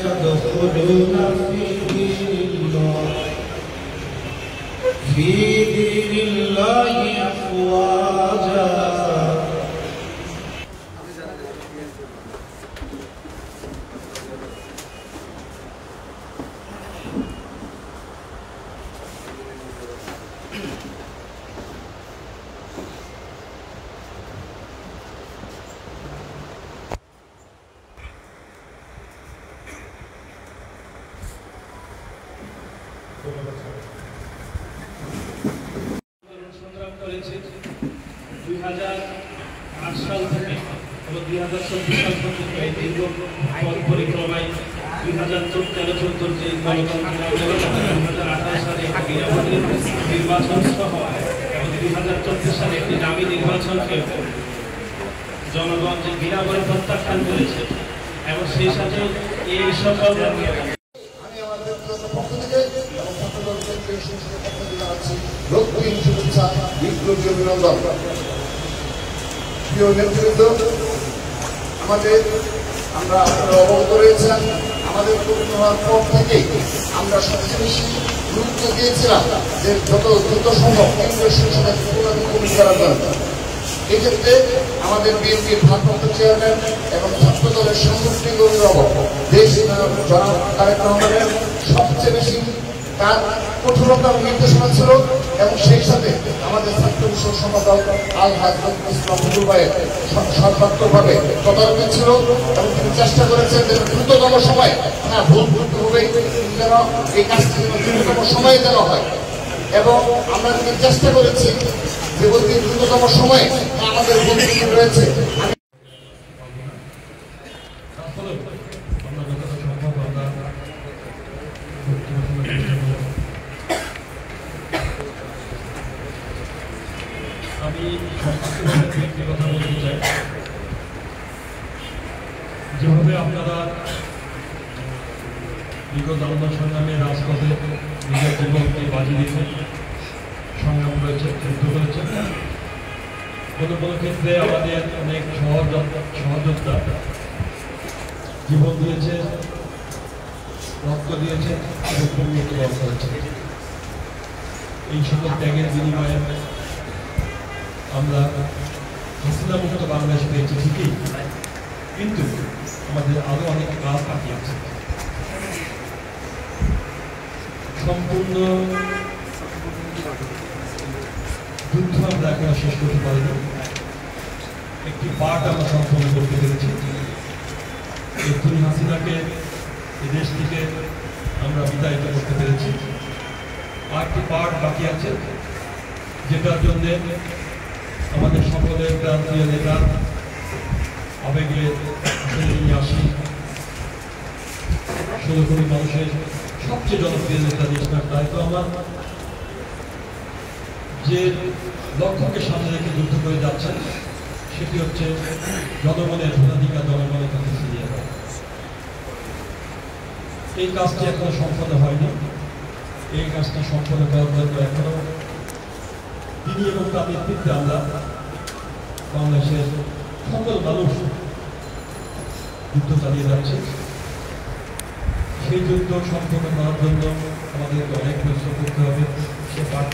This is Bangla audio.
يدخلون في دين الله أفواجا সংগ্রাম করেছে 2008 সাল থেকে এবং 2024 সাল পর্যন্ত এই দীর্ঘ পথ পরিক্রমায় 2013-14 যে গণতন্ত্র 2018 সালে নির্বাচন সহ এবং 2024 সালে একটি দামি নির্বাচনকে জনগণ যে বিনামূল্যে প্রত্যাখ্যান করেছে এবং সেই সাথে এই সকল রক্তিম শুভেচ্ছা বিপ্লবী অভিনন্দন। প্রিয় নেতৃবৃন্দ, আমরা আপনারা অবগত রয়েছেন, আমাদের তরুণ হওয়ার পর থেকেই আমরা সবচেয়ে বেশি গুরুত্ব দিয়েছিলাম যে যত দ্রুত সম্ভব কেন্দ্রীয় সংসদে কমিটি করা দরকার। এক্ষেত্রে আমাদের বিএনপির ভারপ্রাপ্ত চেয়ারম্যান এবং ছাত্র দলের সাংগঠনিক অভিভাবক দেশ জনাব তারেক রহমানের সবচেয়ে বেশি তার কঠোরতার নির্দেশনা ছিল এবং সেই সাথে আমাদের ছাত্র বিষয়ক সম্পাদক আল হাজরত ইসলাম ভাইয়ের সর্বাত্মকভাবে তদারকি ছিল এবং তিনি চেষ্টা করেছেন যে দ্রুততম সময় ভুল যেন এই কাজটি দ্রুততম সময়ে যেন হয় এবং আমরা চেষ্টা করেছি যে বলতে দ্রুততম সময়ে আমাদের ভুল রয়েছে। আমি একটি কথা বলতে চাই, যেভাবে আপনারা বিগত আন্দোলন সংগ্রামে রাজপথে নিজের জীবনকে বাজি দিয়েছেন, সংগ্রাম করেছেন, যুদ্ধ করেছেন, কোনো কোনো ক্ষেত্রে আমাদের অনেক সহযোদ্ধা জীবন দিয়েছে, রক্ত দিয়েছে, মৃত্যুবরণ করেছে। এই সকল ত্যাগের বিনিময়ে আমরা হাসিনা মুক্ত বাংলাদেশ পেয়েছি ঠিকই, কিন্তু আমাদের আরো অনেক কাজ বাকি আছে। সম্পূর্ণ যুদ্ধ আমরা এখনো শেষ করতে পারিনি, একটি পার্ট আমরা সম্পূর্ণ করতে পেরেছি। এক্ষুনি হাসিনাকে এই দেশ থেকে আমরা বিদায়িত করতে পেরেছি, আর একটি পার্ট বাকি আছে, যেটার জন্য আমাদের সকলের প্রান্তীয় নেতা আবেগে নিয়ে আসি 16 কোটি মানুষের সবচেয়ে জনপ্রিয় নেতা দেশনাথ দায়িত্ব আমার, যে লক্ষ্যকে সামনে রেখে যুদ্ধ করে যাচ্ছেন সেটি হচ্ছে জনগণের ভোটাধিকার জনগণের কাছে ফিরিয়ে দেওয়া। এই কাজটি এখনো সম্পন্ন হয়নি। এই কাজটি সম্পন্ন করার জন্য এখনো তিনি এবং তার নেতৃত্বে আমরা বাংলাদেশের সকল মানুষ যুদ্ধ চালিয়ে যাচ্ছে। সেই যুদ্ধ সম্পন্ন করার জন্য আমাদেরকে অনেক পরিশ্রম করতে হবে, সে পাঠ